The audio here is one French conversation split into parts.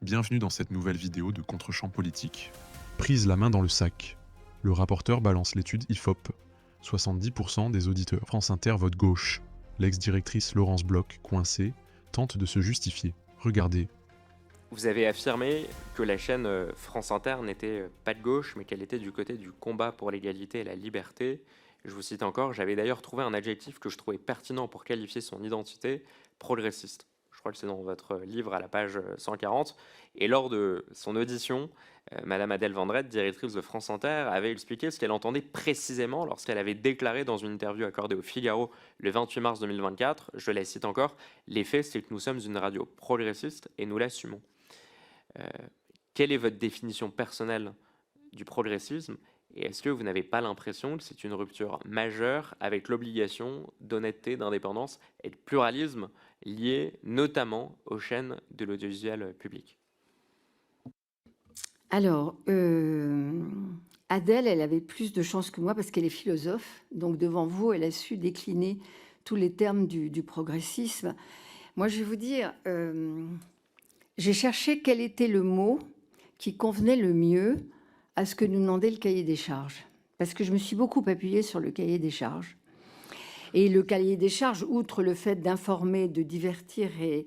Bienvenue dans cette nouvelle vidéo de Contre-champ politique. Prise la main dans le sac. Le rapporteur balance l'étude IFOP. 70% des auditeurs France Inter votent gauche. L'ex-directrice Laurence Bloch, coincée, tente de se justifier. Regardez. Vous avez affirmé que la chaîne France Inter n'était pas de gauche, mais qu'elle était du côté du combat pour l'égalité et la liberté. Je vous cite encore, j'avais d'ailleurs trouvé un adjectif que je trouvais pertinent pour qualifier son identité, progressiste. Je crois que c'est dans votre livre à la page 140. Et lors de son audition, Madame Adèle Vendrette, directrice de France Inter, avait expliqué ce qu'elle entendait précisément lorsqu'elle avait déclaré dans une interview accordée au Figaro le 28 mars 2024, je la cite encore, « Les faits, c'est que nous sommes une radio progressiste et nous l'assumons ». Quelle est votre définition personnelle du progressisme et est-ce que vous n'avez pas l'impression que c'est une rupture majeure avec l'obligation d'honnêteté, d'indépendance et de pluralisme liée notamment aux chaînes de l'audiovisuel public? Alors, Adèle, elle avait plus de chance que moi parce qu'elle est philosophe. Donc, devant vous, elle a su décliner tous les termes du progressisme. Moi, je vais vous dire, j'ai cherché quel était le mot qui convenait le mieux à ce que nous demandait le cahier des charges. Parce que je me suis beaucoup appuyée sur le cahier des charges. Et le cahier des charges, outre le fait d'informer, de divertir et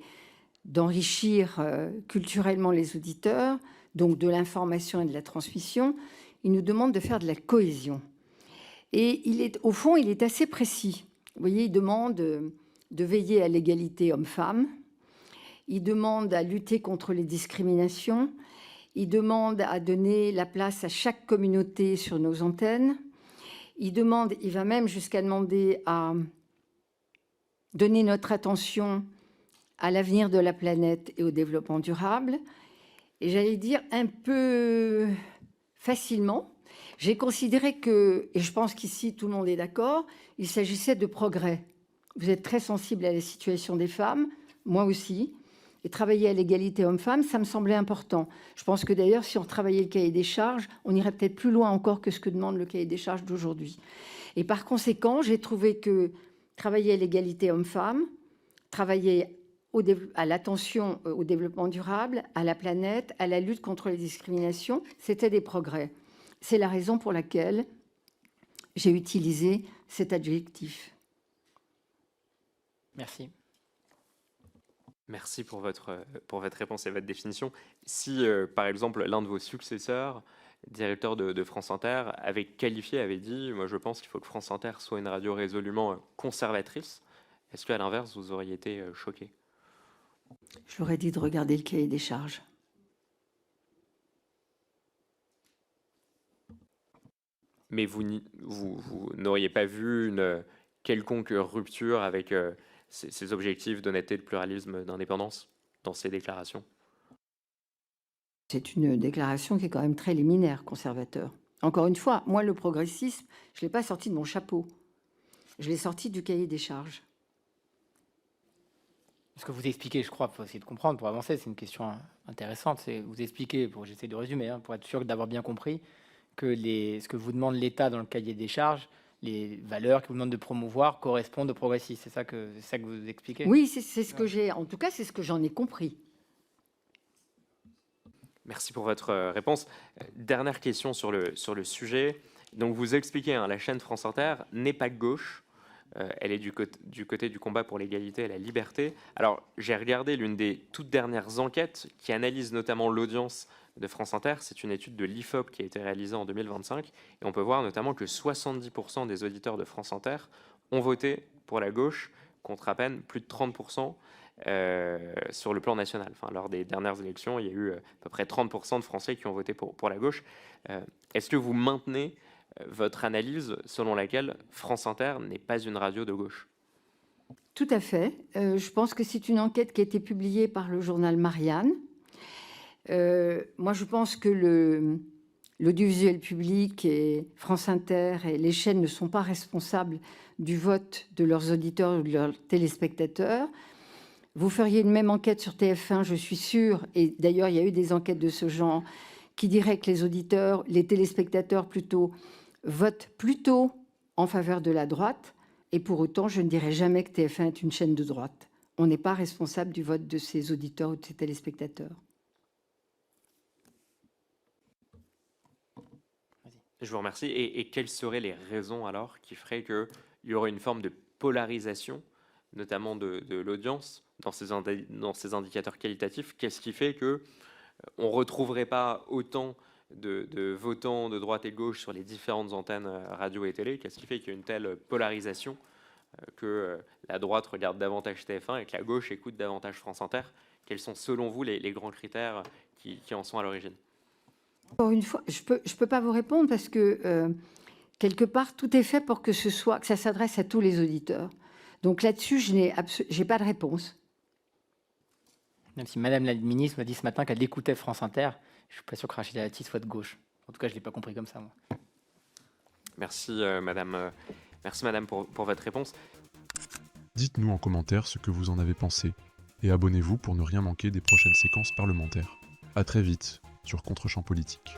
d'enrichir culturellement les auditeurs, donc de l'information et de la transmission, il nous demande de faire de la cohésion. Et au fond, il est assez précis. Vous voyez, il demande de veiller à l'égalité homme-femme, il demande à lutter contre les discriminations, il demande à donner la place à chaque communauté sur nos antennes, il va même jusqu'à demander à donner notre attention à l'avenir de la planète et au développement durable. Et j'allais dire un peu facilement, j'ai considéré que, et je pense qu'ici tout le monde est d'accord, il s'agissait de progrès. Vous êtes très sensible à la situation des femmes, moi aussi, et travailler à l'égalité homme-femme, ça me semblait important. Je pense que d'ailleurs, si on travaillait le cahier des charges, on irait peut-être plus loin encore que ce que demande le cahier des charges d'aujourd'hui. Et par conséquent, j'ai trouvé que travailler à l'égalité homme-femme, travailler à l'attention au développement durable, à la planète, à la lutte contre les discriminations, c'était des progrès. C'est la raison pour laquelle j'ai utilisé cet adjectif. Merci. Merci pour votre réponse et votre définition. Si, par exemple, l'un de vos successeurs, directeur de France Inter, avait dit « Moi, je pense qu'il faut que France Inter soit une radio résolument conservatrice », est-ce qu'à l'inverse, vous auriez été choqué? Je leur ai dit de regarder le cahier des charges. Mais vous n'auriez pas vu une quelconque rupture avec ces objectifs d'honnêteté, de pluralisme, d'indépendance dans ces déclarations? C'est une déclaration qui est quand même très liminaire, conservateur. Encore une fois, moi, le progressisme, je ne l'ai pas sorti de mon chapeau. Je l'ai sorti du cahier des charges. Ce que vous expliquez, je crois, pour essayer de comprendre, pour avancer, c'est une question intéressante. C'est vous expliquez, j'essaie de résumer, pour être sûr d'avoir bien compris, que ce que vous demande l'État dans le cahier des charges, les valeurs qu'il vous demande de promouvoir correspondent au progressisme. C'est ça que vous expliquez? Oui, c'est ce que j'ai. En tout cas, c'est ce que j'en ai compris. Merci pour votre réponse. Dernière question sur le sujet. Donc vous expliquez, la chaîne France Inter n'est pas de gauche. Elle est du côté du combat pour l'égalité et la liberté. Alors, j'ai regardé l'une des toutes dernières enquêtes qui analyse notamment l'audience de France Inter. C'est une étude de l'IFOP qui a été réalisée en 2025. Et on peut voir notamment que 70% des auditeurs de France Inter ont voté pour la gauche, contre à peine plus de 30% sur le plan national. Enfin, lors des dernières élections, il y a eu à peu près 30% de Français qui ont voté pour la gauche. Est-ce que vous maintenez votre analyse selon laquelle France Inter n'est pas une radio de gauche? Tout à fait. Je pense que c'est une enquête qui a été publiée par le journal Marianne. Moi, je pense que l'audiovisuel public et France Inter et les chaînes ne sont pas responsables du vote de leurs auditeurs ou de leurs téléspectateurs. Vous feriez une même enquête sur TF1, je suis sûre, et d'ailleurs, il y a eu des enquêtes de ce genre, qui diraient que les auditeurs, les téléspectateurs plutôt, votent plutôt en faveur de la droite, et pour autant, je ne dirais jamais que TF1 est une chaîne de droite. On n'est pas responsable du vote de ses auditeurs ou de ses téléspectateurs. Je vous remercie. Et quelles seraient les raisons alors qui feraient qu'il y aurait une forme de polarisation, notamment de l'audience, dans ces indicateurs qualitatifs? Qu'est-ce qui fait que on ne retrouverait pas autant de votants de droite et de gauche sur les différentes antennes radio et télé? Qu'est-ce qui fait qu'il y a une telle polarisation, que la droite regarde davantage TF1 et que la gauche écoute davantage France Inter? Quels sont selon vous les grands critères qui en sont à l'origine? Encore une fois, je peux pas vous répondre parce que quelque part tout est fait pour que ça s'adresse à tous les auditeurs. Donc là-dessus, j'ai pas de réponse. Même si Madame la ministre m'a dit ce matin qu'elle écoutait France Inter, je suis pas sûr que Rachida Dati soit de gauche. En tout cas, je l'ai pas compris comme ça, moi. Merci madame. Merci madame pour votre réponse. Dites-nous en commentaire ce que vous en avez pensé, et abonnez-vous pour ne rien manquer des prochaines séquences parlementaires. A très vite sur Contre-champ politique.